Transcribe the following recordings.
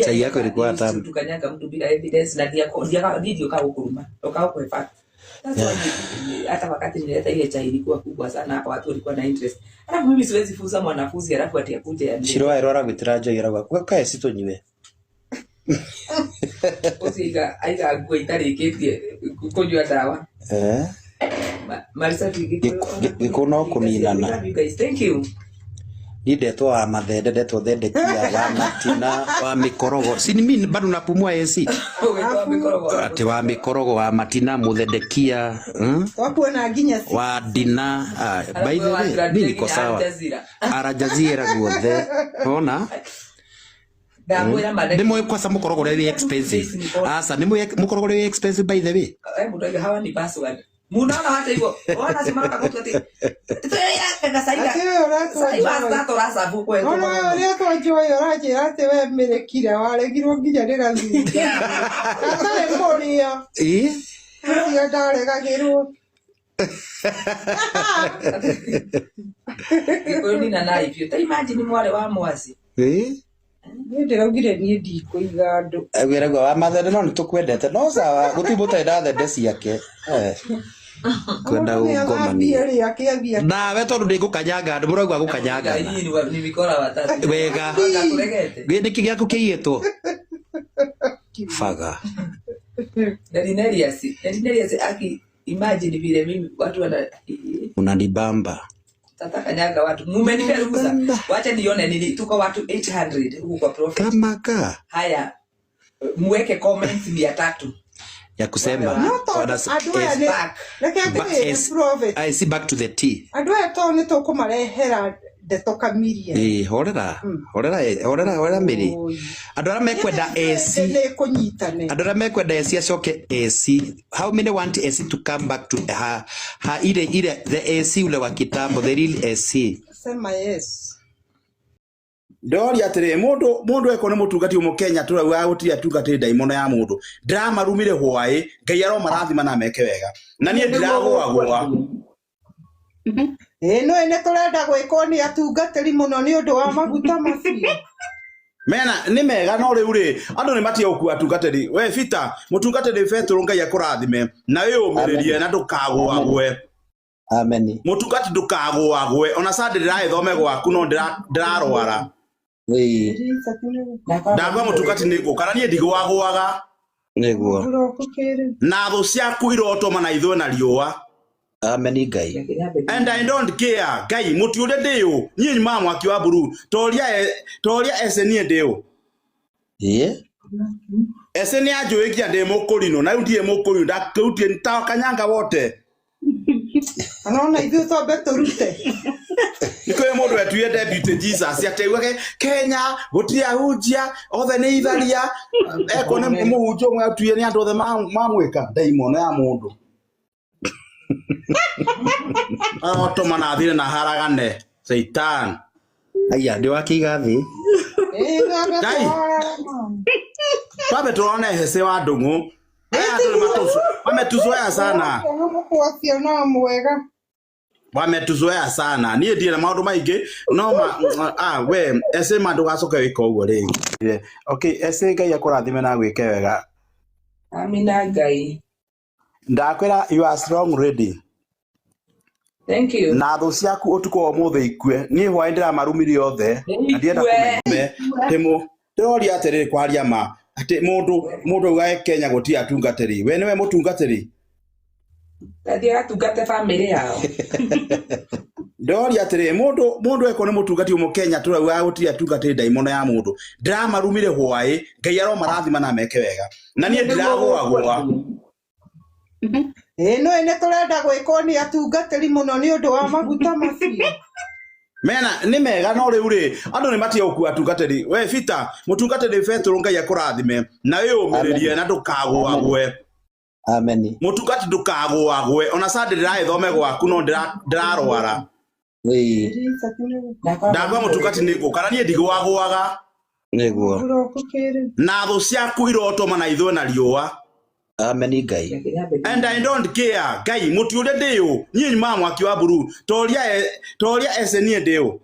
Chai yako ilikuwa tamu. Tukanyaga mtu bila evidence na ndio video kama ukuruma. Toka kwa fact. Hata wakati nileta ile chai ilikuwa kubwa sana hapa watu walikuwa na interest. Alafu mimi siwezi funza mwanafunzi alafu ati akuje ya. Shirwa erora gwitirajo iraga. Kwa kae sito nyiwe. Osiga aiga gwitari ketie kujua dawa. Marisa gikuno kuninana. Thank you. Ndetwo wa mathende ndetwo thendekia wa matina wa mikorogo sini mimi bado napumua AC ati wa mikorogo wa matina muthendekia wakuona nginya wa dina by the way mimi niko sawa Arajazira guothe ona Nimo kwa sababu mukorogo ni expensive asa nimo mukorogo ni expensive by the way mtu hawa ni password Munaona hata hivyo. Wana simama kakuti ati. Kana saiga. Saiga torasa buku eto. Ona ria twanjoy oraje ate we merekira waregirwo nginya ndirathi. Atare moria. Ya dare gagirwo. Ikoni na live you. Ta imagine mwale wa mwasi. Ndiraugire nie ndikuiga andu. Agwiraga wa mathende no nitukwendete no sawa gutibuta ndathende ciake. Kwenda ugomania nawe tondu ndingukanyanga andu murauga gukanyanga ni mikora watatu wega gindiki giaku kiiyetwo faga Dalinerias aki imagine vile mimi watu wana unanibamba tata kanyaga watu mumenipea ruhusa wacha nione nini tuko watu 800 huko kwa profit kama ka haya muweke comments 300 ya kusema I see back to the tea andu eto ni tukumarehera ndeto kamirie horera miri andu ara mekwenda AC andu ara mekwenda AC acoke AC how many want AC to come back to ile the AC ule wa kitambo the real AC sema yes Ndori atire mundu eko ni mutungati umo Kenya turauga gutiri atungati daimono ya mundu drama rumire hwae ngai aro marathima na meke wega na nie ndiragwa no ene turenda gwiko ni atungatiri muno ni undu wa maguta macio mena ni mega no riu ri andu ni matia ukua atungatiri we Fita mutungatiri Petro ngai akurathime na we umiririe na ndukagwagwe amen mutungati ndukagwagwe ona sande ndiraithome gwaku no ndirarwara Ndagwa mutungati niguo kana nie ndigwagwaga niguo na thu ciaku irotoma na ithwe na riua amen ngai and I don't care ngai muti ule ndio nyinyi mama akiwa buru toria esenie ndio esenie ajoekia ndio mukurino na ndie mukuru ndakutie ntakanyanga wote anaona ithu tobe turute Niko mundu wetuye deputy Jesus ateugage Kenya gutia hujia othe ni itharia eko ne muhunjo mwatuye ni andu othe mamwika daimono ya mundu Otoma na thire na haragane Satan aya ndi wakiga thi Dai Pabe tuone hese wa ndungu wametuzoea sana wametuzoea sana nie ndire maundu maingi no we ese mandu gacoke wika uguo ringi okay ese ngai akurathime na gwike wega amina ngai ndakwira you are strong ready thank you na thu ciaku utuko omuthe ikue nie hwa ndira marumiri othe ndienda kumeme timo ndori atiriri kwaria ma ati mundu ugae Kenya gutia atungatiri we niwe mutungatiri Tadia tungate family yao Ndori atire mundu eko ni mutungati umo Kenya turauga gutia atungati daimono ya mundu drama rumire hwae ngai aro marathima na meke wega na nie ndiragwa no ene turenda gwiko ni atungatiri muno ni undu wa maguta macio mena ni mega no riu ri andu ni matia ukua atungatiri we Fita mutungatiri Petro ngai akurathime na we umiririe na ndukagwagwe amen mutungati ndukagwagwe ona sande ndiraithome gwaku no ndirarwara ndagwa mutungati niguo kana nie ndigwagwaga niguo na thu ciaku irotoma na ithwe na riua amen ngai and I don't care ngai muti ule ndio nyinyi mama akiwa buru toria esenie ndio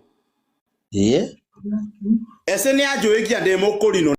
ese nĩ anjũĩkia ndĩ mũkũrinũ